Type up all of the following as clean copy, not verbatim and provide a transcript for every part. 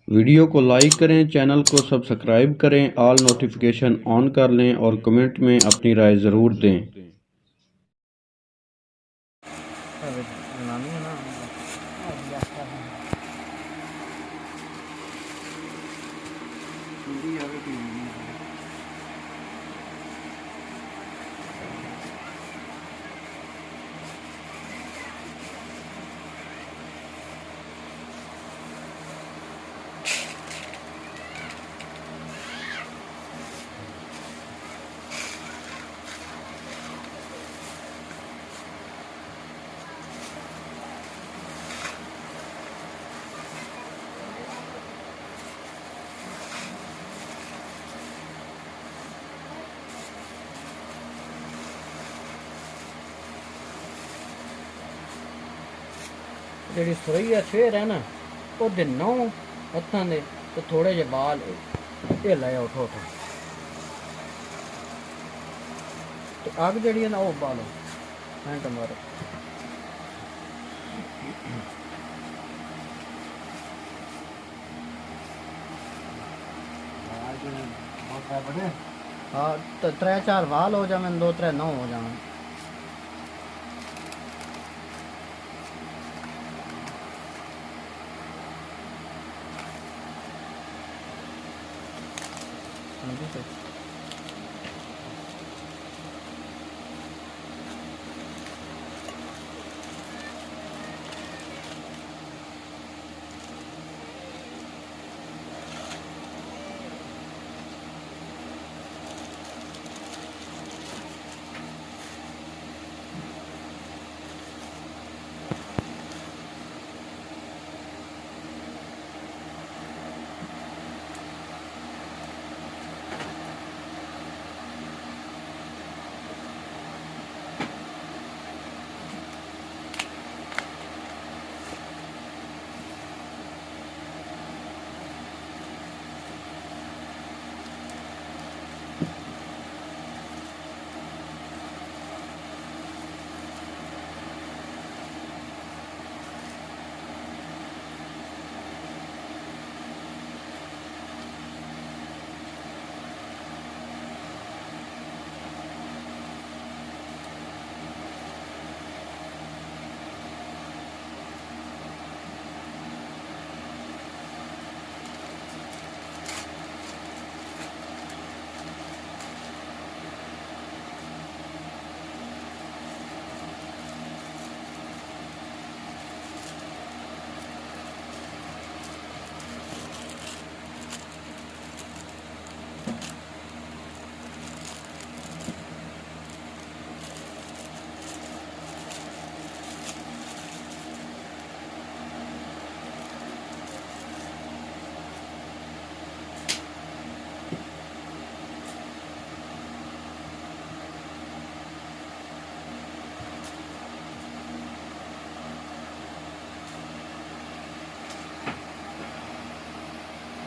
Video को like करें, channel को सब्सक्राइब करें, ऑल नोटिफिकेशन ऑन कर लें और कमेंट में अपनी राय ज़रूर दें। ਜਿਹੜੀ ਸੁਰਈਆ ਸ਼ੇਰ ਹੈ ਨਾ ਉਹਦੇ 9 ਹੱਥਾਂ ਦੇ ਤੇ ਥੋੜੇ ਜਿਹੇ ਬਾਲ ਇਹ ਲੈ ਉਠੋ ਉਠੋ ਤੇ ਅੱਗ ਜਿਹੜੀ ਹੈ ਨਾ ਉਹ ਬਾਲੋ ਹੈਂਟ ਮਾਰੋ हाँ तो 3-4 वाल हो जाए 2-3 9 हो जाए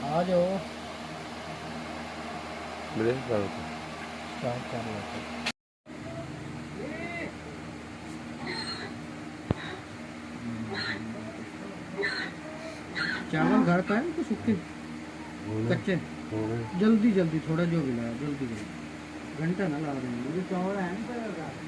आ जाओ स्टार्ट कर लेते चावल घर का है तो सूखे कच्चे जल्दी जल्दी थोड़ा जो भी लाया जल्दी जल्दी घंटा ना ला रहे हैं मुझे चावल है ना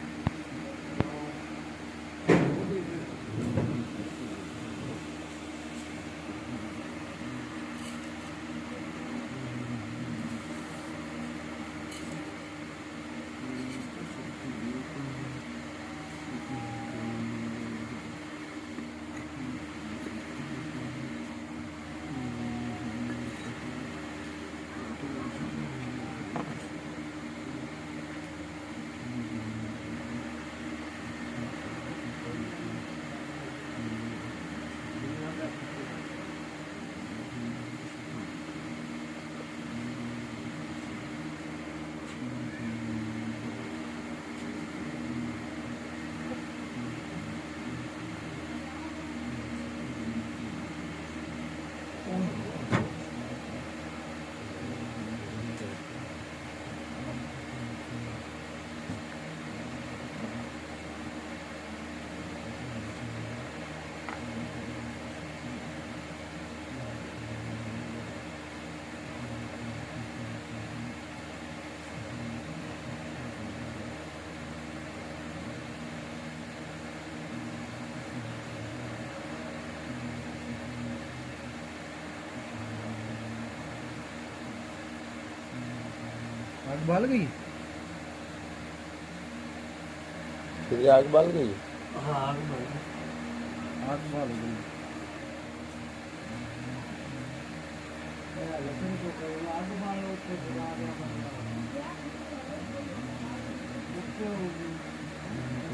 आग बाल गई। तेरी आग बाल गई। हाँ आग बाल गई। आग बाल गई।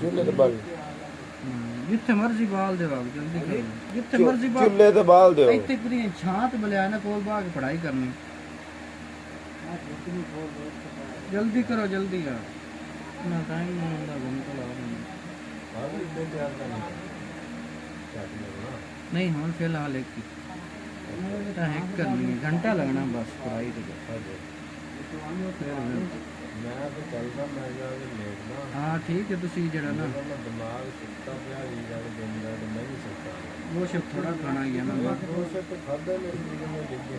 चूल्हे ते बाल जिथे मर्जी बाल दे बाग जल्दी करो जिथे मर्जी बाल चूल्हे ते बाल दे इतने पूरी छात बलिया ना कोल बाग पढ़ाई करनी जल्दी करो जल्दी यार ना टाइम नहीं होता घंटा लगा नहीं हम फिलहाल एक की हैक करनी है घंटा लगना बस पढ़ाई तो मैं तो चलदा मैं जाके लेटना हाँ ठीक है तुसी जरा ना दिमाग सुत्ता पिया जी जाके दिन रात मैं भी सुत्ता वो सब थोड़ा खाना ही है ना वो से तो खादा नहीं मैं डिगे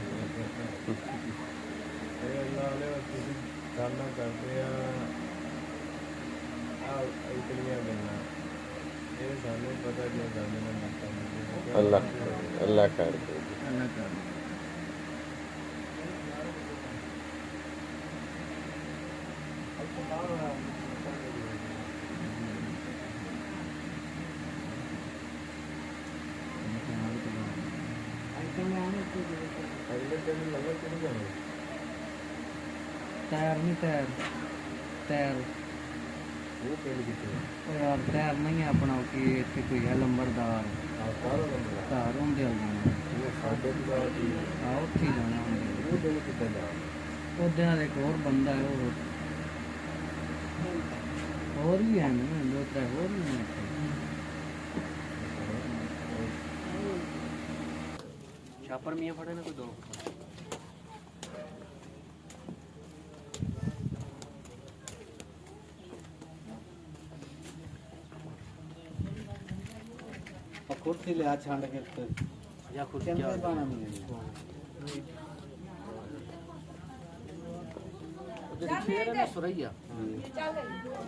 अल्लाह ने तुसी खाना करते आ इतनियां गल्लां ये सानू पता जो जाने ना अल्लाह अल्लाह कर अल्लाह कर अगले दिन लगा चल जाए तैर नहीं तैर तैर वो पेड़ कितने ओ यार तैर नहीं है अपना कि इतने कोई है लंबरदार सारा नंबर घर होंगे जाना वो साढ़े की बात ही हाँ उत्थे ही जाना होंगे वो दिन कितने जा ओदे नाल एक और बंदा है और भी है ना दो त्रै और भी हैं इत्थे। छापर मियाँ फड़े ना कोई दो कुर्सी ले आज छांड के या कुर्सी क्या पाना नहीं है उधर शेर है ना सुरैया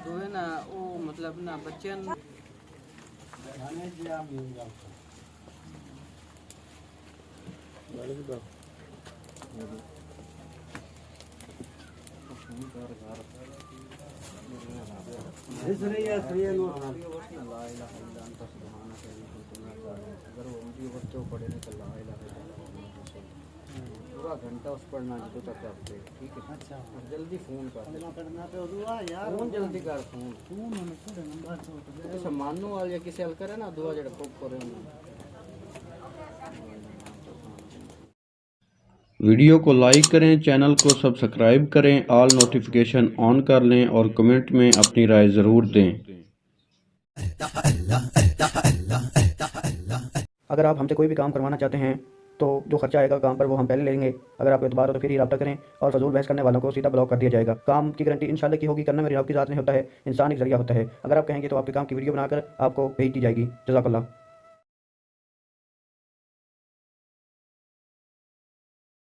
तो है ना वो मतलब ना बच्चे अगर वो मुझे बच्चों पढ़े नहीं तो ला पूरा घंटा उस पढ़ना जो तक आपके ठीक है। अच्छा और जल्दी फ़ोन कर करना तो दुआ यार फ़ोन जल्दी कर फ़ोन नंबर तो मानू वाले या किसी हल करे ना दुआ जड़े पोक करे वीडियो को लाइक करें, चैनल को सब्सक्राइब करें, ऑल नोटिफिकेशन ऑन कर लें और कमेंट में अपनी राय ज़रूर दें। अगर आप हमसे कोई भी काम करवाना चाहते हैं तो जो खर्चा आएगा काम पर वो हम पहले लेंगे। अगर आपको एतबार हो तो फिर ही रब्ता करें और फजूल बहस करने वालों को सीधा ब्लॉक कर दिया जाएगा। काम की गारंटी इंशाल्लाह की होगी। करना मेरी आपकी ज़ात नहीं होता है, इंसान एक जरिया होता है। अगर आप कहेंगे तो आपके काम की वीडियो बनाकर आपको भेज दी जाएगी। जज़ाकल्लाह।